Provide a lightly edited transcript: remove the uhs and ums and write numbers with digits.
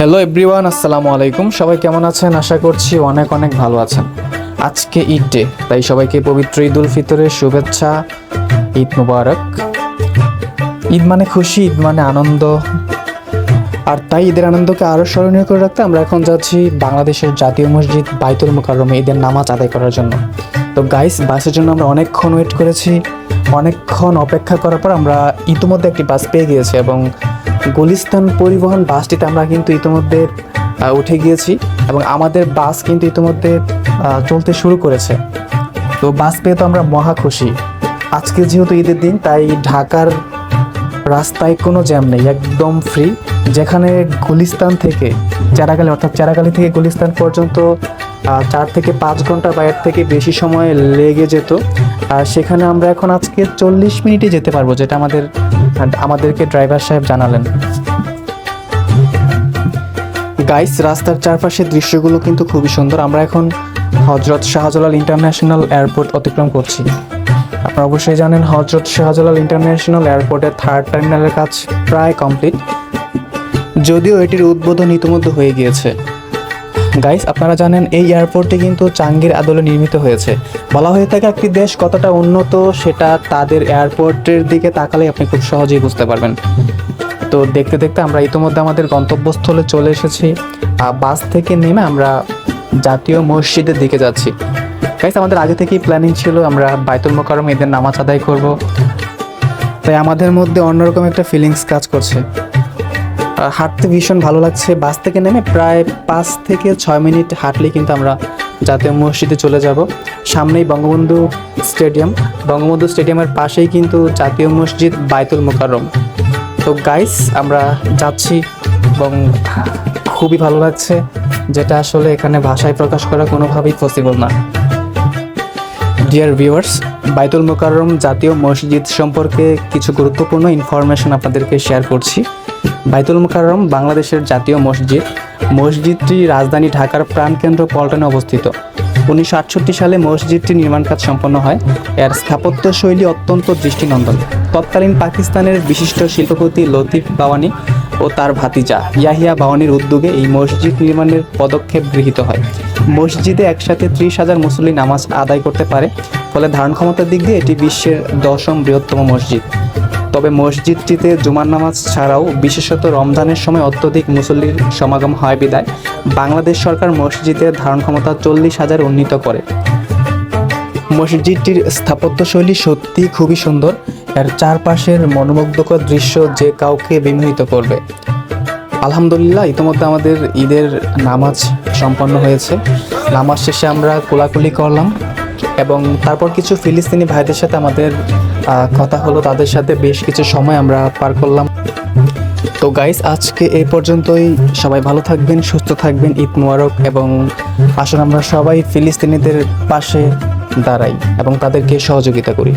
Hello everyone, আসসালামু আলাইকুম। সবাই কেমন আছেন? আশা করছি অনেক অনেক ভালো আছেন। আজকে ঈদ ডে, তাই সবাইকে পবিত্র ঈদ উল ফিতরের শুভেচ্ছা। ঈদ মুবারক। ঈদ মানে খুশি, ঈদ মানে আনন্দ, আর তাই ঈদের আনন্দকে আরও স্মরণীয় করে রাখতে আমরা এখন যাচ্ছি বাংলাদেশের জাতীয় মসজিদ বাইতুল মুকাররমে ঈদের নামাজ আদায় করার জন্য। তো গাইস, বাসের জন্য আমরা অনেকক্ষণ ওয়েট করেছি। অনেকক্ষণ অপেক্ষা করার পর আমরা ইতিমধ্যে একটি বাস পেয়ে গিয়েছি এবং গুলিস্তান পরিবহন বাসটিতে আমরা কিন্তু ইতিমধ্যে উঠে গিয়েছি এবং আমাদের বাস কিন্তু ইতিমধ্যে চলতে শুরু করেছে। তো বাস পেয়ে তো আমরা মহা খুশি। আজকে যেহেতু ঈদের দিন, তাই ঢাকার রাস্তায় কোনো জ্যাম নেই, একদম ফ্রি। যেখানে গুলিস্তান থেকে চারাগালি, অর্থাৎ চারাগালি থেকে গুলিস্তান পর্যন্ত 4 থেকে 5 ঘন্টা বা এর থেকে বেশি সময় লেগে যেত, আর সেখানে আমরা এখন আজকে 40 মিনিটে যেতে পারবো, যেটা আমাদেরকে ড্রাইভার সাহেব জানালেন। গাইস, রাস্তার চারপাশের দৃশ্যগুলো কিন্তু খুবই সুন্দর। আমরা এখন হজরত শাহজালাল ইন্টারন্যাশনাল এয়ারপোর্ট অতিক্রম করছি। আপনারা অবশ্যই জানেন হজরত শাহজালাল ইন্টারন্যাশনাল এয়ারপোর্টের 3rd টার্মিনালের কাজ প্রায় কমপ্লিট, যদিও এটির উদ্বোধন ইতিমধ্যে হয়ে গিয়েছে। গাইস, আপনারা জানেন এই এয়ারপোর্টটি কিন্তু জাহাঙ্গীর আদলে নির্মিত হয়েছে। বলা হয়ে থাকে একটি দেশ কতটা উন্নত, সেটা তাদের এয়ারপোর্টের দিকে তাকালে আপনি খুব সহজেই বুঝতে পারবেন। তো দেখতে দেখতে আমরা ইতিমধ্যে আমাদের গন্তব্যস্থলে চলে এসেছি। বাস থেকে নেমে আমরা জাতীয় মসজিদের দিকে যাচ্ছি। গাইস, আমাদের আগে থেকেই প্ল্যানিং ছিল আমরা বাইতুল মুকাররম ঈদের নামাজ আদায় করব, তাই আমাদের মধ্যে অন্যরকম একটা ফিলিংস কাজ করছে। হাঁটতে ভীষণ ভালো লাগছে। বাস থেকে নেমে প্রায় 5 থেকে 6 মিনিট হাঁটলেই কিন্তু আমরা জাতীয় মসজিদে চলে যাব। সামনেই বঙ্গবন্ধু স্টেডিয়াম, বঙ্গবন্ধু স্টেডিয়ামের পাশেই কিন্তু জাতীয় মসজিদ বাইতুল মুকাররম। তো গাইস, আমরা যাচ্ছি এবং খুবই ভালো লাগছে, যেটা আসলে এখানে ভাষায় প্রকাশ করা কোনোভাবেই পসিবল না। ডিয়ার ভিউয়ার্স, বাইতুল মুকাররম জাতীয় মসজিদ সম্পর্কে কিছু গুরুত্বপূর্ণ ইনফরমেশন আপনাদেরকে শেয়ার করছি। বাইতুল মুকাররম বাংলাদেশের জাতীয় মসজিদ। মসজিদটি রাজধানী ঢাকার প্রাণকেন্দ্র পল্টনে অবস্থিত। 1968 সালে মসজিদটি নির্মাণ কাজ সম্পন্ন হয়। এর স্থাপত্য শৈলী অত্যন্ত দৃষ্টিনন্দন। তৎকালীন পাকিস্তানের বিশিষ্ট শিল্পপতি লতিফ বাওয়ানি ও তার ভাতিজা ইয়াহিয়া বাওয়ানির উদ্যোগে এই মসজিদ নির্মাণের পদক্ষেপ গৃহীত হয়। মসজিদে একসাথে 30,000 মুসল্লি নামাজ আদায় করতে পারে, ফলে ধারণ ক্ষমতার দিক দিয়ে এটি বিশ্বের 10ম বৃহত্তম মসজিদ। তবে মসজিদটিতে জুমার নামাজ ছাড়াও বিশেষত রমজানের সময় অত্যধিক মুসল্লির সমাগম হয় বিদায় বাংলাদেশ সরকার মসজিদের ধারণ ক্ষমতা 40,000 উন্নীত করে। মসজিদটির স্থাপত্যশৈলী সত্যি খুবই সুন্দর। এর চারপাশের মনোমুগ্ধকর দৃশ্য যে কাউকে বিমোহিত করবে। আলহামদুলিল্লাহ, ইতিমধ্যে আমাদের ঈদের নামাজ সম্পন্ন হয়েছে। নামাজ শেষে আমরা কোলাকুলি করলাম এবং তারপর কিছু ফিলিস্তিনি ভাইদের সাথে আমাদের কথা হলো, তাদের সাথে বেশ কিছু সময় আমরা পার করলাম। তো গাইস, আজকে এই পর্যন্তই। সবাই ভালো থাকবেন, সুস্থ থাকবেন। ঈদ মুবারক। এবং আসলে আমরা সবাই ফিলিস্তিনিদের পাশে দাঁড়াই এবং তাদেরকে সহযোগিতা করি।